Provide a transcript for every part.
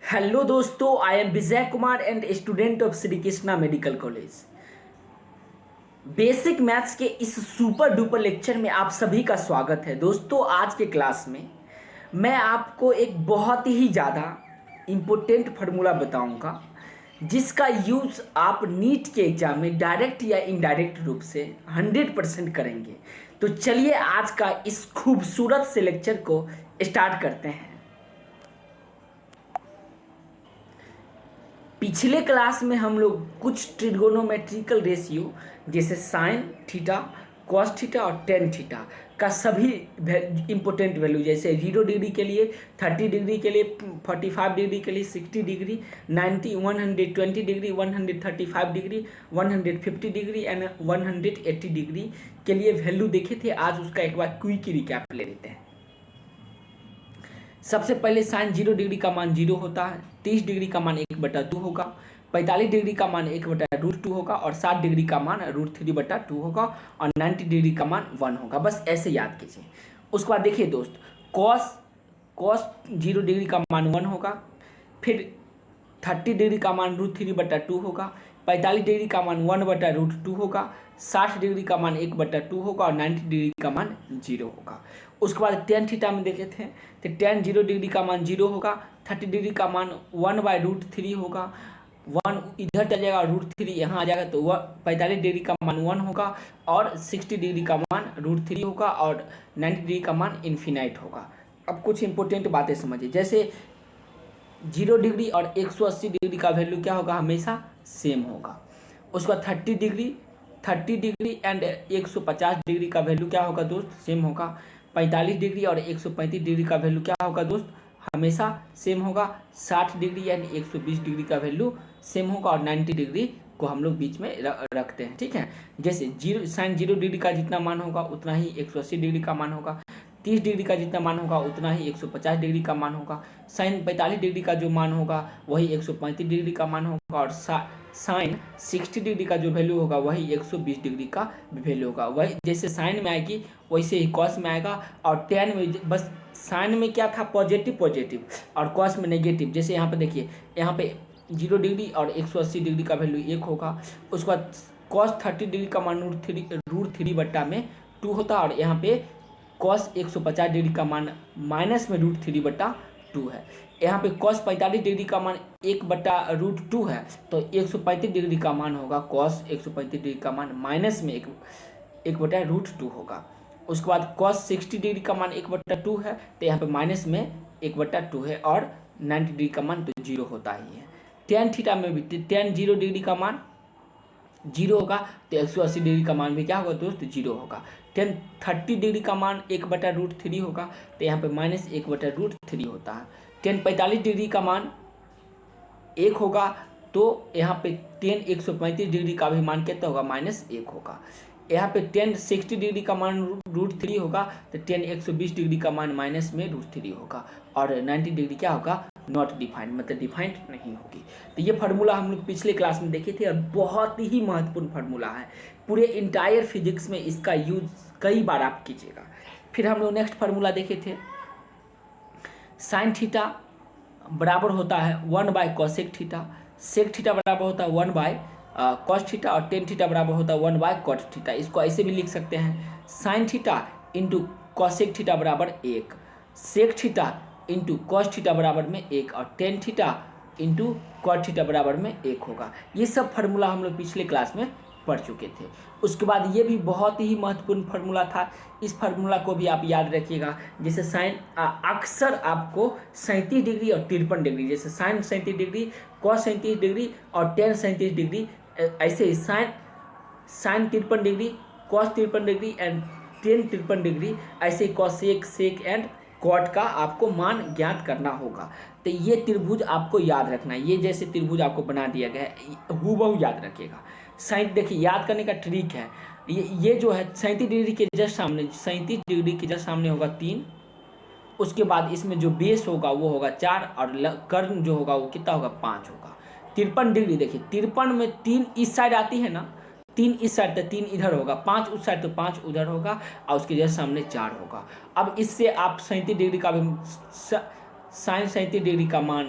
Hello दोस्तों, I am Vijay Kumar and student of Shri Krishna medical college. Basic maths के इस super duper lecture में आप सभी का स्वागत है। दोस्तों, आज के क्लास में मैं आपको एक बहुत ही ज़्यादा इम्पोर्टेंट फार्मूला बताऊंगा, जिसका यूज़ आप नीट के एग्जाम में डायरेक्ट या इनडायरेक्ट रूप से 100% करेंगे। तो चलिए आज का इस खूबसूरत से लेक्चर को स्टार्ट करते हैं। पिछले क्लास में हम लोग कुछ ट्रिगोनोमेट्रिकल रेशियो जैसे साइन थीटा, कॉस थीटा और टेन थीटा का सभी इम्पोर्टेंट वैल्यू, जैसे 0 डिग्री के लिए, 30 डिग्री के लिए, 45 डिग्री के लिए, 60 degree, 90, 120 degree, 135 degree, 150 degree and 180 degree के लिए वैल्यू देखे थे। आज उसका एक बार क्विक रिकैप ले लेते हैं। सबसे पहले साइन 0 डिग्री का मान 0 होता है, 30 डिग्री का मान 1/2 होगा, 45 डिग्री का मान 1/√2 होगा और 60 डिग्री का मान √3/2 होगा और 90 डिग्री का मान 1 होगा। बस ऐसे याद कीजिए। उसके बाद देखिए दोस्त, कॉस 0 डिग्री का मान 1 होगा, फिर 30 डिग्री का मान √3/2 होगा, 45 डिग्री का मान 1/√2 होगा, 60 डिग्री का मान 1/2 होगा और 90 डिग्री का मान 0 होगा। उसके बाद टेन थीटा में देखे थे तो टेन 0 डिग्री का मान 0 होगा, 30 डिग्री का मान 1/√3 होगा, 1 इधर चल जाएगा, √3 यहाँ आ जाएगा तो 45 डिग्री का मान 1 होगा और 60 डिग्री का मान √3 होगा और 90 डिग्री का मान इन्फिनाइट होगा। अब कुछ इंपॉर्टेंट बातें समझिए, जैसे 0 डिग्री और 180 डिग्री का वैल्यू क्या होगा, हमेशा सेम होगा। उसके बाद 30 डिग्री एंड 150 डिग्री का वैल्यू क्या होगा दोस्त, सेम होगा। 45 डिग्री और 135 डिग्री का वैल्यू क्या होगा दोस्त, हमेशा सेम होगा। 60 डिग्री एंड 120 डिग्री का वैल्यू सेम होगा और 90 डिग्री को हम लोग बीच में रखते हैं, ठीक है। जैसे साइन 0 डिग्री का जितना मान होगा उतना ही 180 डिग्री का मान होगा, 30 डिग्री का जितना मान होगा उतना ही 150 डिग्री का मान होगा, साइन 45 डिग्री का जो मान होगा वही 135 डिग्री का मान होगा और साइन 60 डिग्री का जो वैल्यू होगा वही 120 डिग्री का वैल्यू होगा। वही जैसे साइन में आएगी वैसे ही कॉस में आएगा और टेन में बस साइन में क्या था, पॉजिटिव और कॉस में नेगेटिव। जैसे यहाँ पे देखिए, यहाँ पे 0 डिग्री और 180 डिग्री का वैल्यू 1 होगा। उसके बाद कॉस 30 डिग्री का मान √3/2 होता है और यहाँ पे कॉस 150 डिग्री का मान माइनस में √3/2 है। यहाँ पे कॉस 45 डिग्री का मान 1/√2 है तो 135 डिग्री का मान होगा, कॉस 135 डिग्री का मान माइनस में 1/√2 होगा। उसके बाद कॉस 60 डिग्री का मान 1/2 है तो यहाँ पे माइनस में 1/2 है और 90 डिग्री का मान तो 0 होता ही है। टेन थीटा में भी टेन 0 डिग्री का मान 0 होगा तो 180 डिग्री का मान भी क्या होगा दोस्त, 0 होगा। टेन 30 डिग्री का मान 1/√3 होगा तो यहाँ पे माइनस 1/√3 होता है। टेन 45 डिग्री का मान 1 होगा तो यहाँ पे टेन 135 डिग्री का भी मान कितना होगा, -1 होगा। यहाँ पे टेन 60 डिग्री का मान √3 होगा तो टेन 120 डिग्री का मान माइनस में √3 होगा और 90 डिग्री क्या होगा, नॉट डिफाइंड, मतलब डिफाइंड नहीं होगी। तो ये फार्मूला हम लोग पिछले क्लास में देखे थे और बहुत ही महत्वपूर्ण फार्मूला है। पूरे इंटायर फिजिक्स में इसका यूज कई बार आप कीजिएगा। फिर हम लोग नेक्स्ट फार्मूला देखे थे, साइन थीटा बराबर होता है 1/कोसेक थीटा, सेक थीटा बराबर होता है 1/कॉस थीटा और टेन थीटा बराबर होता है 1/कॉट थीटा। इसको ऐसे भी लिख सकते हैं, sine theta into cosec theta बराबर 1, sec theta into cos theta बराबर में 1 और tan theta into cot theta बराबर में 1 होगा। ये सब फार्मूला हम लोग पिछले क्लास में पढ़ चुके थे। उसके बाद ये भी बहुत ही महत्वपूर्ण फार्मूला था, इस फार्मूला को भी आप याद रखिएगा। जैसे साइन अक्सर आपको 37 डिग्री और 53 डिग्री, जैसे साइन 37 डिग्री, कॉस 37 डिग्री और टेन 37 डिग्री, ऐसे ही sine 53 degree, cos 53 degree and tan 53 degree, ऐसे ही कॉसेक, सेक एंड कॉट का आपको मान ज्ञात करना होगा। तो ये त्रिभुज आपको याद रखना है, ये जैसे त्रिभुज आपको बना दिया गया है हूबहू याद रखिएगा। साइन देखिए, याद करने का ट्रिक है, ये जो है 37 डिग्री के जस्ट सामने, 37 डिग्री के जस्ट सामने होगा 3, उसके बाद इसमें जो बेस होगा वो होगा 4 और कर्ण जो होगा वो कितना होगा, 5 होगा। 53 डिग्री देखिए, 53 में 3 इस साइड आती है ना, 3 इस साइड तो 3 इधर होगा, 5 उस साइड तो 5 उधर होगा और उसके जस्ट सामने 4 होगा। अब इससे आप 37 डिग्री का भी साइन 37 डिग्री का मान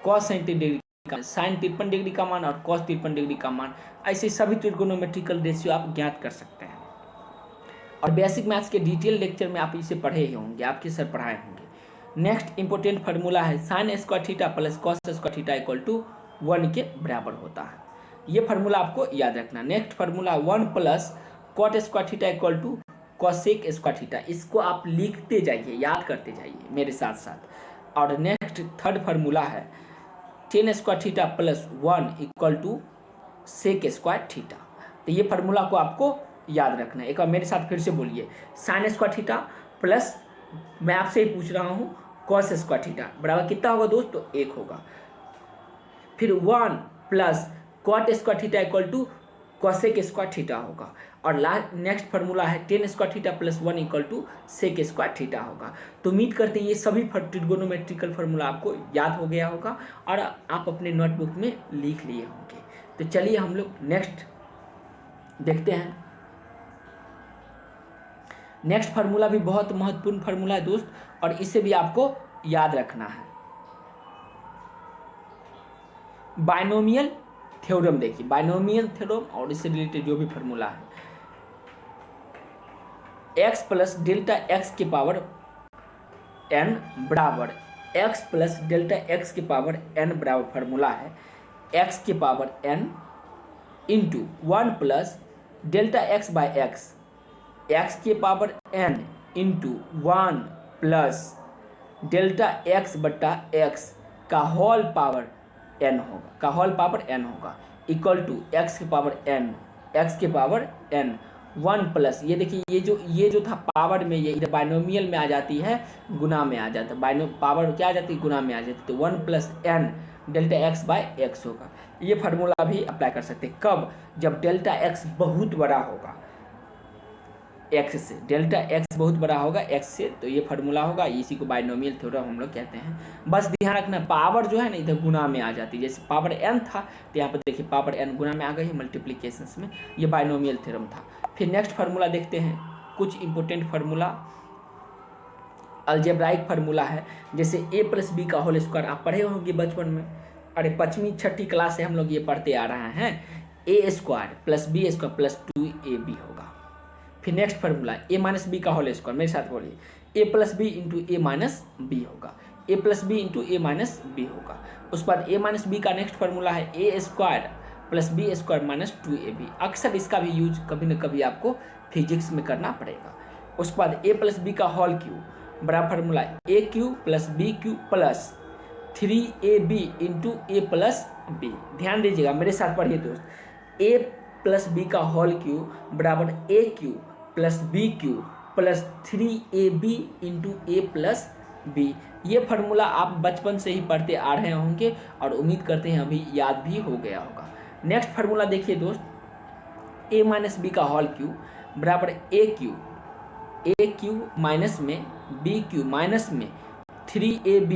कॉस 37 डिग्री का, साइन 53 डिग्री का मान और कॉस 53 डिग्री का मान, ऐसे सभी ट्रिगोनोमेट्रिकल रेशियो आप ज्ञात कर सकते हैं। और बेसिक मैथ्स के डिटेल लेक्चर में आप इसे पढ़े ही होंगे, आपके सर पढ़ाए होंगे। नेक्स्ट इंपॉर्टेंट फार्मूला है sine square theta plus cos square theta equal to 1 के बराबर होता है। ये फार्मूला आपको याद रखना। Next formula 1 plus cot square theta equal to cosec square theta, इसको आप लिखते जाइए, याद करते जाइए मेरे साथ साथ। और नेक्स्ट थर्ड फार्मूला है tan square theta plus 1 equal to sec square theta. तो ये फार्मूला को आपको याद रखना है। एक बार मेरे साथ फिर से बोलिए, साइन स्क्वायर थीटा प्लस मैं आपसे ही पूछ रहा हूँ कॉस स्क्वायर थीटा बराबर कितना होगा दोस्त, तो 1 होगा। फिर 1 plus cot square theta equal to cosec square theta होगा। और नेक्स्ट फार्मूला है tan square theta plus 1 equal to sec square theta होगा। तो उम्मीद करते हैं ये सभी ट्रिगोनोमेट्रिकल फार्मूला आपको याद हो गया होगा और आप अपने नोटबुक में लिख लिए होंगे। तो चलिए हम लोग नेक्स्ट देखते हैं। नेक्स्ट फार्मूला भी बहुत महत्वपूर्ण फार्मूला है दोस्त, और इसे भी आपको याद रखना है। बाइनोमियल थ्योरम देखिए, बाइनोमियल थ्योरम और इससे रिलेटेड जो भी फार्मूला है, x प्लस डेल्टा x के पावर n बराबर x प्लस डेल्टा x के पावर n बराबर फार्मूला है x के power n into 1 plus delta x by x के power n into 1 plus delta x बट्टा x का होल पावर n होगा, का होल पावर n होगा, इक्वल टू x के पावर n 1 प्लस, ये देखिए ये जो था पावर में, ये इधर बाइनोमियल में आ जाती है, गुना में आ जाता है, पावर क्या आ जाती है, गुना में आ जाती है। तो 1 plus n delta x by x होगा। ये फार्मूला भी अप्लाई कर सकते हैं कब, जब डेल्टा x बहुत बड़ा होगा x से, डेल्टा x बहुत बड़ा होगा x से, तो ये फार्मूला होगा, इसी को बाइनोमियल थ्योरम हम लोग कहते हैं। बस ध्यान रखना पावर जो है ना इधर गुना में आ जाती है, जैसे पावर n था तो यहाँ पर देखिए पावर n गुना में आ गई है मल्टीप्लिकेशंस में, ये बाइनोमियल थ्योरम था। फिर नेक्स्ट फार्मूला देखते हैं, कुछ इंपॉर्टेंट फार्मूला अलजेब्राइक फार्मूला है, जैसे a प्लस बी का होल स्क्वायर आप पढ़े होंगे बचपन में, अरे 5वीं 6ठी क्लास से हम लोग ये पढ़ते आ रहे हैं, a square plus B square plus 2ab होगा। फिर next formula a minus B का होल स्क्वायर, मेरे साथ बोलिए a plus B into A minus B होगा, a plus B into A minus B होगा। उसके बाद a माइनस बी का नेक्स्ट फार्मूला है a square plus B square minus 2ab। अक्सर इसका भी यूज कभी न कभी आपको फिजिक्स में करना पड़ेगा। उसके बाद a प्लस बी का होल क्यूब बराबर formula A cube plus B cube plus 3ab into A plus B. ध्यान दीजिएगा मेरे साथ पढ़िए दोस्त, a प्लस बी का होल क्यूब बराबर A cube plus B cube plus 3ab into A plus B. ये फार्मूला आप बचपन से ही पढ़ते आ रहे होंगे और उम्मीद करते हैं अभी याद भी हो गया होगा। नेक्स्ट फार्मूला देखिए दोस्त, a माइनस बी का होल क्यूब बराबर ए क्यू माइनस में बी क्यू माइनस में 3ab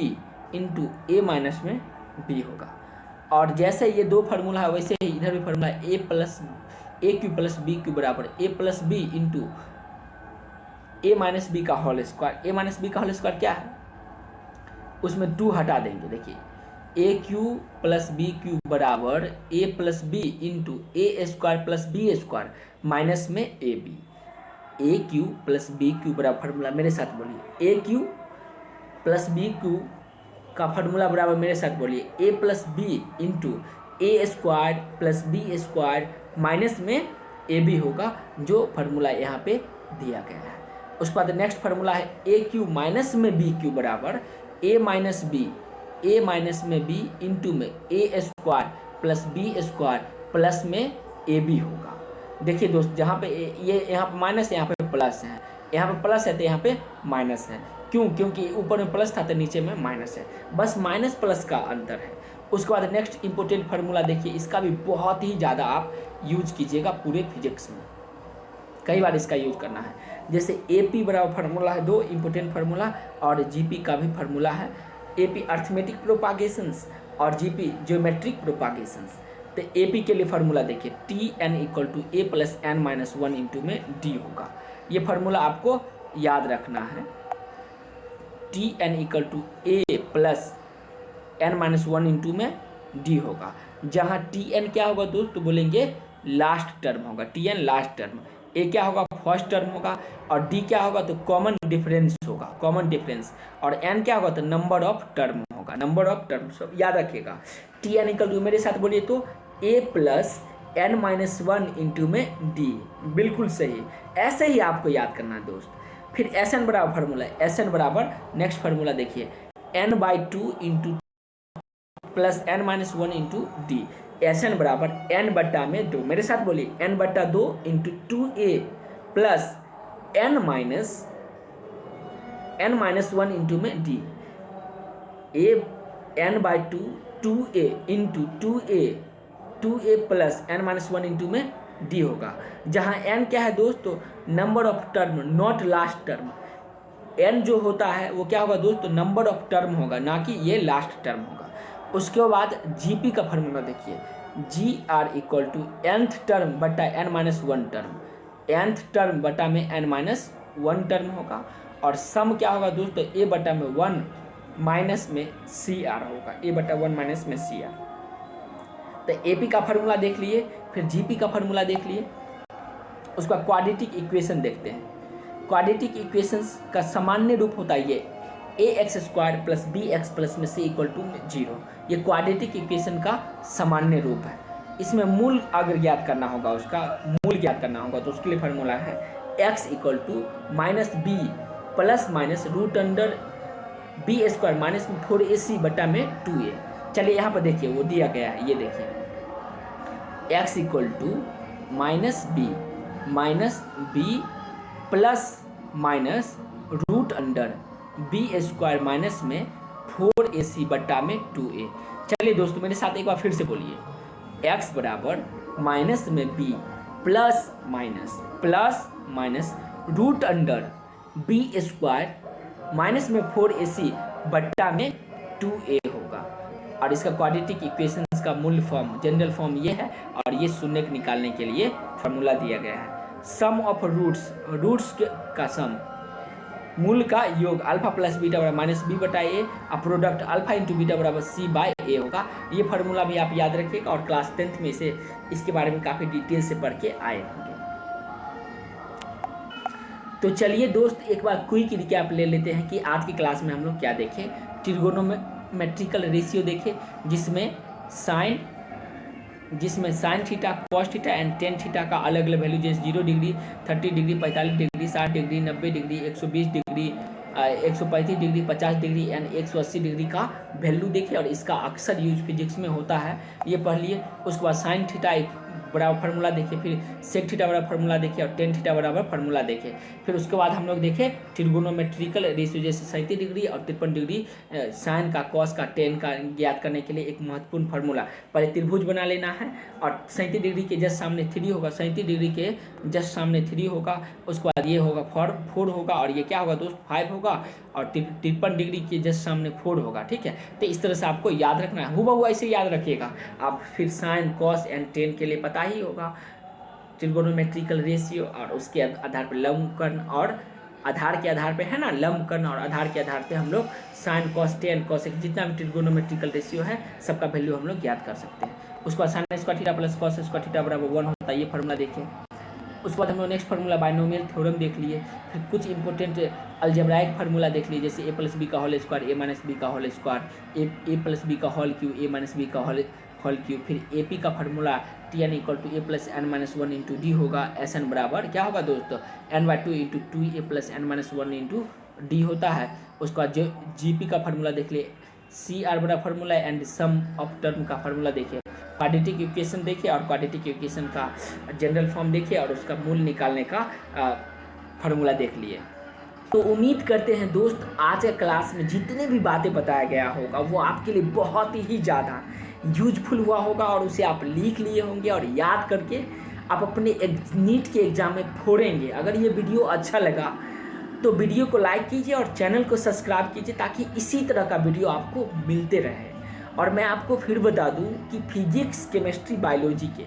इंटू ए माइनस में b होगा। और जैसे ये दो फार्मूला है वैसे ही इधर भी formula A cube plus B cube बराबर A plus B into A minus B का whole square. A minus B का होल स्क्वायर क्या है, उसमें 2 हटा देंगे। देखिए A cube plus B cube बराबर A plus B into A square plus B square minus में A B. A cube plus B cube बराबर फार्मूला, मेरे साथ बोलिए A cube plus B cube का फार्मूला बराबर, मेरे साथ बोलिए A plus B into A square plus B square minus में ए बी होगा, जो फार्मूला यहाँ पे दिया गया है। उसके बाद नेक्स्ट फार्मूला है ए क्यू माइनस में बी क्यू बराबर ए माइनस में बी इंटू में A square plus B square plus में ए बी होगा। देखिए दोस्त, जहाँ पे ये यहाँ पे माइनस है, यहाँ पे प्लस है, यहाँ पे प्लस है तो यहाँ पे माइनस है। क्यों? क्योंकि ऊपर में प्लस था तो नीचे में माइनस है, बस माइनस प्लस का अंतर है। उसके बाद नेक्स्ट इंपॉर्टेंट फार्मूला देखिए, इसका भी बहुत ही ज़्यादा आप यूज कीजिएगा पूरे फिजिक्स में, कई बार इसका यूज करना है। जैसे AP बराबर फार्मूला है, 2 इंपॉर्टेंट फार्मूला, और GP का भी फार्मूला है। AP अर्थमेटिक प्रोपागेशंस और GP ज्योमेट्रिक प्रोपागेशंस। तो AP के लिए फार्मूला देखिए TN equal to A plus N minus 1 into में D होगा। ये फार्मूला आपको याद रखना है, TN equal to A plus n minus one into में d होगा, जहाँ Tn क्या होगा दोस्त, तो बोलेंगे लास्ट टर्म होगा, Tn लास्ट टर्म, ए क्या होगा फर्स्ट टर्म होगा, और डी क्या होगा तो कॉमन डिफरेंस होगा, कॉमन डिफरेंस, और एन क्या होगा तो नंबर ऑफ टर्म होगा, नंबर ऑफ टर्म। सब याद रखिएगा। टी एन इक्वल टू, मेरे साथ बोलिए तो A plus N minus one into में डी, बिल्कुल सही, ऐसे ही आपको याद करना है दोस्त। फिर एस एन बराबर फार्मूला, एस एन बराबर नेक्स्ट फार्मूला देखिए, N by two into plus N minus one into D, S N बराबर एन बट्टा में दो, मेरे साथ बोलिए एन बट्टा दो into two A plus N minus one into में D, A N by two, two A into two A plus N minus one into में डी होगा, जहाँ एन क्या है दोस्तों number of term, not last term. N जो होता है वो क्या होगा दोस्तों नंबर ऑफ टर्म होगा, ना कि ये लास्ट टर्म होगा। उसके बाद जीपी का फार्मूला देखिए, जी R equal to nth term बटा N minus one term, nth term बटा में एन माइनस वन टर्म होगा, और सम क्या होगा दोस्तों ए बटा में वन माइनस में सी आर होगा, ए बटा वन माइनस में सी आर। तो एपी का फार्मूला देख लिए, फिर जीपी का फार्मूला देख लिए, उसका क्वाड्रेटिक इक्वेशन देखते हैं। क्वाड्रेटिक इक्वेशंस का सामान्य रूप होता है ये A X square plus B X plus में सी इक्वल टू जीरो, ये क्वाड्रेटिक इक्वेशन का सामान्य रूप है। इसमें मूल अगर ज्ञात करना होगा, उसका मूल ज्ञात करना होगा, तो उसके लिए फार्मूला है X equal to minus B plus minus root under B square minus में फोर ए सी बटा में टू ए। चलिए यहाँ पर देखिए वो दिया गया है, ये देखिए X equal to minus B plus minus root under B square minus में फोर ए सी बटा में टू ए। चलिए दोस्तों मेरे साथ एक बार फिर से बोलिए, x बराबर माइनस में b plus minus root under B square minus में फोर ए सी बट्टा में टू ए होगा, और इसका क्वाड्रेटिक इक्वेशंस का मूल फॉर्म, जनरल फॉर्म ये है, और ये शून्य निकालने के लिए फार्मूला दिया गया है। सम ऑफ रूट्स का सम, मूल का योग अल्फा प्लस बीटा बराबर माइनस बी बटा ए, और प्रोडक्ट अल्फा इंटू बीटा बराबर सी बाय ए होगा। ये फार्मूला भी आप याद रखिएगा, और क्लास 10th में इसे इसके बारे में काफ़ी डिटेल से पढ़ के आए होंगे। तो चलिए दोस्त एक बार क्विक रिकैप ले लेते हैं कि आज की क्लास में हम लोग क्या देखें। ट्रिगोनोमेट्रिकल रेशियो देखें, जिसमें sine theta, cos theta and tan theta का अलग अलग वैल्यू, जैसे 0 degree, 30 degree, 45 degree, 60 degree, 90 degree, 120 degree, 135 degree, 50 degree and 180 degree का वैल्यू देखिए, और इसका अक्सर यूज फिजिक्स में होता है, ये पढ़ लिए। उसके बाद साइन थीटा बराबर फार्मूला देखिए, फिर सेक थीटा बराबर फार्मूला देखिए, और टेन थीटा बराबर फार्मूला देखिए। फिर उसके बाद हम लोग देखें ट्रिगोनोमेट्रिकल रेशियो, जैसे 37 डिग्री और 53 डिग्री, साइन का, कॉस का, टेन का ज्ञात करने के लिए एक महत्वपूर्ण फार्मूला, पहले त्रिभुज बना लेना है, और 37 डिग्री के जस्ट सामने 3 होगा, 37 डिग्री के जस्ट सामने 3 होगा, उसके बाद ये होगा 4 होगा, और ये क्या होगा दोस्त 5 होगा, और 53 डिग्री के जस्ट सामने 4 होगा। ठीक है, तो इस तरह से आपको याद रखना है, हुआ ऐसे याद रखिएगा आप। फिर साइन, कॉस एंड टेन के लिए पता ही होगा ट्रिगोनोमेट्रिकल रेशियो, और उसके आधार पर लंबकर्ण, और आधार के आधार पे है ना लंबकर्ण, और आधार के आधार पे हम लोग साइन, कॉस, टेन, कॉसेक, जितना भी ट्रिगोनोमेट्रिकल रेशियो है सबका वैल्यू हम लोग ज्ञात कर सकते हैं। उसके बाद sign square theta plus cos square theta बराबर 1 होता है, ये फार्मूला देखिए। उसके बाद हम लोग नेक्स्ट फार्मूला बाइनोमियल थ्योरम देख लिए। फिर कुछ इंपॉर्टेंट अलजेब्राइक फार्मूला देख लिए, जैसे ए प्लस बी का whole square, A minus B का whole square, A plus B का whole cube, A minus B का होल क्यू। फिर ए पी का formula T N equal to A plus N minus one into D होगा, S N बराबर क्या होगा दोस्तों N by two into two A plus N minus one into D होता है। उसके बाद जो जी पी का फार्मूला देख लिए, सी आर बड़ा formula and sum of term का फार्मूला देखिए, क्वाड्रेटिक इक्वेशन देखिए, और क्वाड्रेटिक इक्वेशन का जनरल फॉर्म देखिए, और उसका मूल निकालने का फार्मूला देख लिए। तो उम्मीद करते हैं दोस्त आज के क्लास में जितने भी बातें बताया गया होगा वो आपके लिए बहुत ही ज़्यादा यूजफुल हुआ होगा, और उसे आप लिख लिए होंगे, और याद करके आप अपने नीट के एग्ज़ाम में फोड़ेंगे। अगर ये वीडियो अच्छा लगा तो वीडियो को लाइक कीजिए और चैनल को सब्सक्राइब कीजिए, ताकि इसी तरह का वीडियो आपको मिलते रहे। और मैं आपको फिर बता दूं कि फिजिक्स, केमिस्ट्री, बायोलॉजी के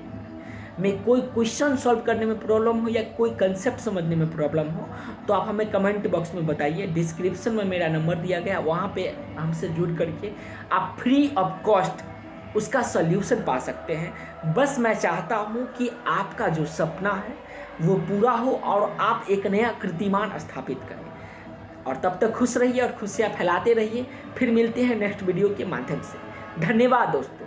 में कोई क्वेश्चन सॉल्व करने में प्रॉब्लम हो या कोई कंसेप्ट समझने में प्रॉब्लम हो तो आप हमें कमेंट बॉक्स में बताइए। डिस्क्रिप्शन में मेरा नंबर दिया गया, वहाँ पे हमसे जुड़ करके आप फ्री ऑफ कॉस्ट उसका सल्यूशन पा सकते हैं। बस मैं चाहता हूँ कि आपका जो सपना है वो पूरा हो और आप एक नया कीर्तिमान स्थापित करें। और तब तक खुश रहिए और खुशियाँ फैलाते रहिए। फिर मिलते हैं नेक्स्ट वीडियो के माध्यम से। धन्यवाद दोस्तों।